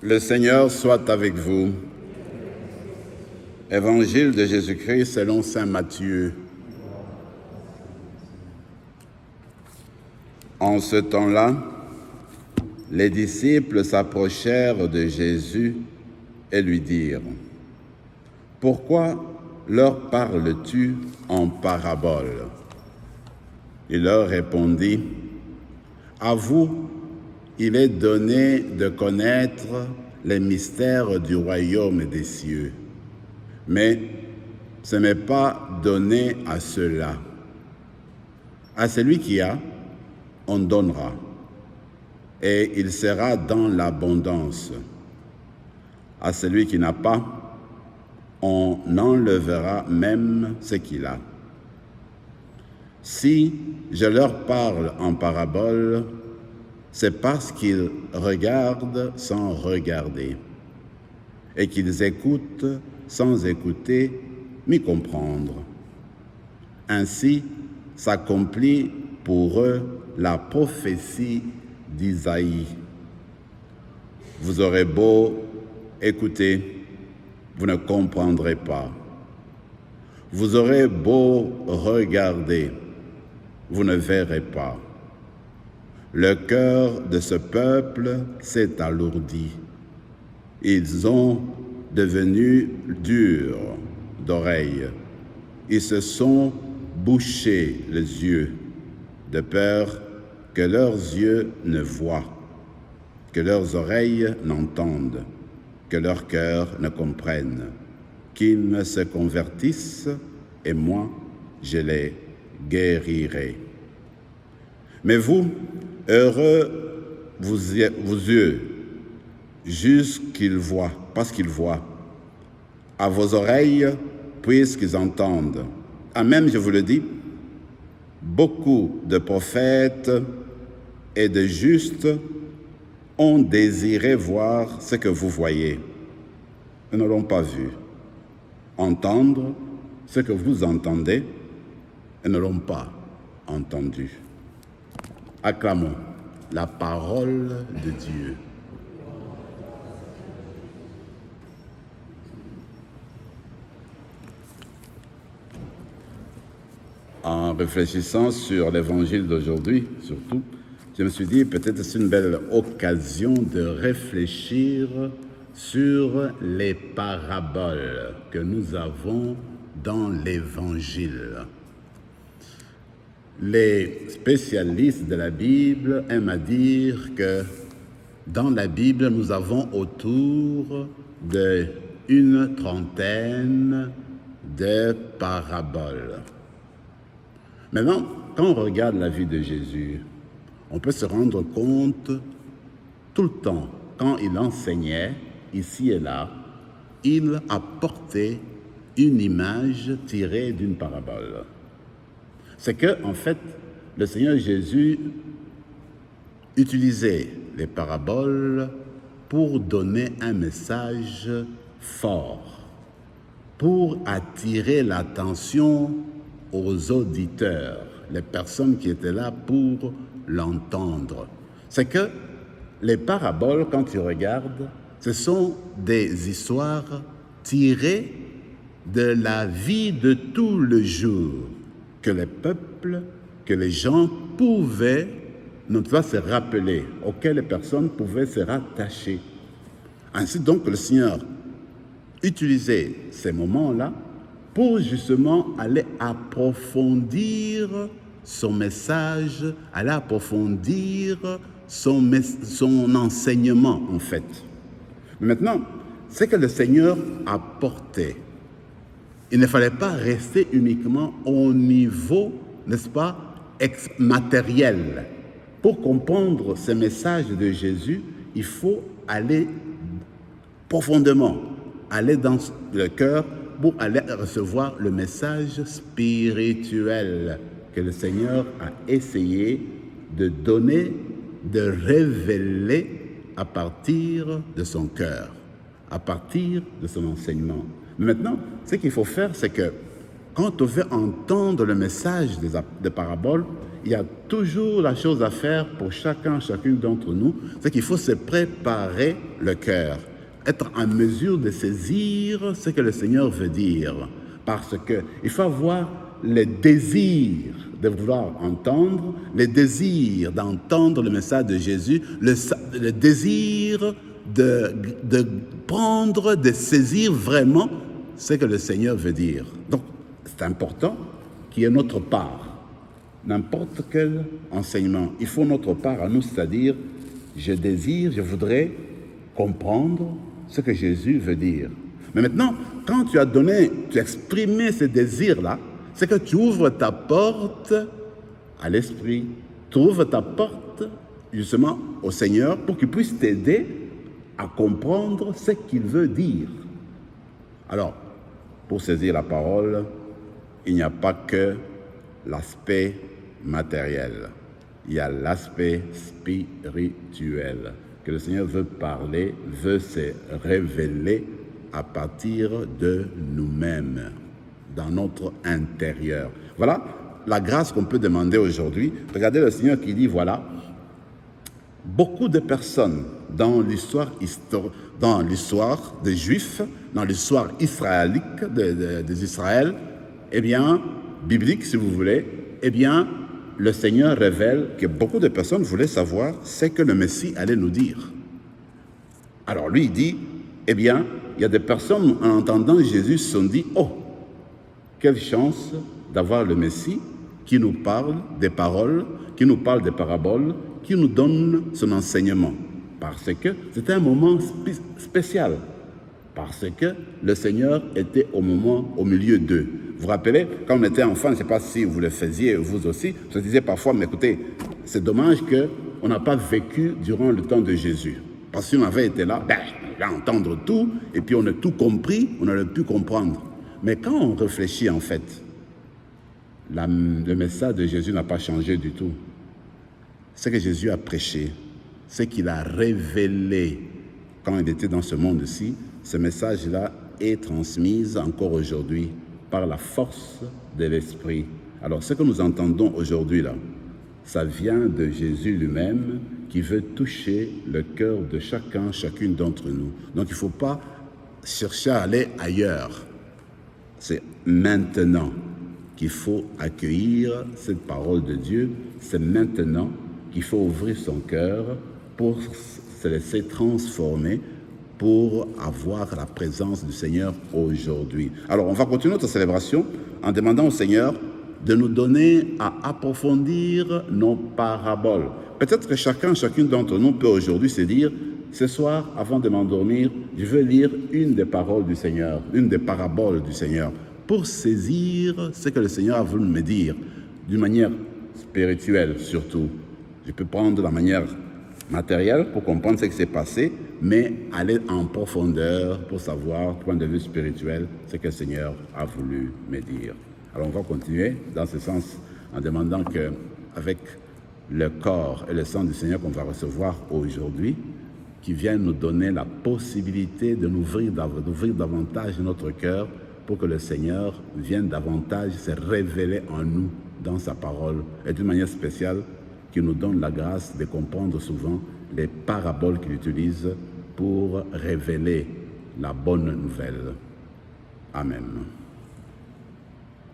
Le Seigneur soit avec vous. Évangile de Jésus-Christ selon saint Matthieu. En ce temps-là, les disciples s'approchèrent de Jésus et lui dirent : « Pourquoi leur parles-tu en parabole ?» Il leur répondit : « À vous, il est donné de connaître les mystères du royaume des cieux, mais ce n'est pas donné à ceux-là. À celui qui a, on donnera, et il sera dans l'abondance. À celui qui n'a pas, on enlèvera même ce qu'il a. Si je leur parle en parabole, c'est parce qu'ils regardent sans regarder, et qu'ils écoutent sans écouter, ni comprendre. Ainsi s'accomplit pour eux la prophétie d'Isaïe. Vous aurez beau écouter, vous ne comprendrez pas. Vous aurez beau regarder, vous ne verrez pas. Le cœur de ce peuple s'est alourdi. Ils ont devenu durs d'oreilles. Ils se sont bouchés les yeux, de peur que leurs yeux ne voient, que leurs oreilles n'entendent, que leur cœur ne comprenne, qu'ils ne se convertissent, et moi, je les guérirai. Mais vous, heureux vos yeux, jusqu'ils voient, parce qu'ils voient, à vos oreilles, puisqu'ils entendent. Ah, même, je vous le dis, beaucoup de prophètes et de justes ont désiré voir ce que vous voyez. Ils ne l'ont pas vu. Entendre ce que vous entendez, ils ne l'ont pas entendu. Acclamons la parole de Dieu. En réfléchissant sur l'évangile d'aujourd'hui, surtout, je me suis dit peut-être c'est une belle occasion de réfléchir sur les paraboles que nous avons dans l'évangile. Les spécialistes de la Bible aiment à dire que dans la Bible, nous avons autour d'une trentaine de paraboles. Maintenant, quand on regarde la vie de Jésus, on peut se rendre compte tout le temps, quand il enseignait, ici et là, il apportait une image tirée d'une parabole. C'est que, en fait, le Seigneur Jésus utilisait les paraboles pour donner un message fort, pour attirer l'attention aux auditeurs, les personnes qui étaient là pour l'entendre. C'est que les paraboles, quand tu regardes, ce sont des histoires tirées de la vie de tout le jour, que les peuples, que les gens pouvaient ne pas se rappeler, auxquels les personnes pouvaient se rattacher. Ainsi donc, le Seigneur utilisait ces moments-là pour justement aller approfondir son message, aller approfondir son enseignement, en fait. Mais maintenant, c'est que le Seigneur apportait. Il ne fallait pas rester uniquement au niveau, n'est-ce pas, matériel. Pour comprendre ce message de Jésus, il faut aller profondément, aller dans le cœur pour aller recevoir le message spirituel que le Seigneur a essayé de donner, de révéler à partir de son cœur, à partir de son enseignement. Maintenant, ce qu'il faut faire, c'est que quand on veut entendre le message des paraboles, il y a toujours la chose à faire pour chacune d'entre nous, c'est qu'il faut se préparer le cœur, être en mesure de saisir ce que le Seigneur veut dire, parce qu'il faut avoir le désir de vouloir entendre, le désir d'entendre le message de Jésus, le désir de prendre, de saisir vraiment ce que le Seigneur veut dire. Donc, c'est important qu'il y ait notre part. N'importe quel enseignement, il faut notre part à nous, c'est-à-dire, je voudrais comprendre ce que Jésus veut dire. Mais maintenant, quand tu as exprimé ce désir-là, c'est que tu ouvres ta porte à l'Esprit, tu ouvres ta porte justement au Seigneur pour qu'il puisse t'aider à comprendre ce qu'il veut dire. Alors, pour saisir la parole, il n'y a pas que l'aspect matériel, il y a l'aspect spirituel, que le Seigneur veut parler, veut se révéler à partir de nous-mêmes, dans notre intérieur. Voilà la grâce qu'on peut demander aujourd'hui. Regardez le Seigneur qui dit, voilà, beaucoup de personnes dans l'histoire des Juifs, dans l'histoire israélite des Israël, eh bien, biblique si vous voulez, eh bien, le Seigneur révèle que beaucoup de personnes voulaient savoir ce que le Messie allait nous dire. Alors lui, il dit, eh bien, il y a des personnes, en entendant Jésus, se sont dit, oh, quelle chance d'avoir le Messie qui nous parle des paroles, qui nous parle des paraboles, qui nous donne son enseignement. Parce que c'était un moment spécial. Parce que le Seigneur était au milieu d'eux. Vous vous rappelez, quand on était enfant, je ne sais pas si vous le faisiez, vous aussi, je disais parfois, mais écoutez, c'est dommage qu'on n'a pas vécu durant le temps de Jésus. Parce que si on avait été là, on va entendre tout, et puis on a tout compris, on aurait pu comprendre. Mais quand on réfléchit, en fait, le message de Jésus n'a pas changé du tout. Ce que Jésus a prêché, ce qu'il a révélé quand il était dans ce monde-ci, ce message-là est transmis encore aujourd'hui par la force de l'Esprit. Alors, ce que nous entendons aujourd'hui, là, ça vient de Jésus lui-même qui veut toucher le cœur de chacune d'entre nous. Donc, il ne faut pas chercher à aller ailleurs. C'est maintenant qu'il faut accueillir cette parole de Dieu. C'est maintenant qu'il faut ouvrir son cœur pour se laisser transformer, pour avoir la présence du Seigneur aujourd'hui. Alors, on va continuer notre célébration en demandant au Seigneur de nous donner à approfondir nos paraboles. Peut-être que chacune d'entre nous peut aujourd'hui se dire, ce soir, avant de m'endormir, je veux lire une des paroles du Seigneur, une des paraboles du Seigneur, pour saisir ce que le Seigneur a voulu me dire, d'une manière spirituelle surtout. Je peux prendre la manière matérielle pour comprendre ce qui s'est passé, mais aller en profondeur pour savoir, du point de vue spirituel, ce que le Seigneur a voulu me dire. Alors on va continuer dans ce sens en demandant qu'avec le corps et le sang du Seigneur qu'on va recevoir aujourd'hui, qui vient nous donner la possibilité d'ouvrir davantage notre cœur pour que le Seigneur vienne davantage se révéler en nous dans sa parole et d'une manière spéciale qui nous donne la grâce de comprendre souvent les paraboles qu'il utilise pour révéler la bonne nouvelle. Amen.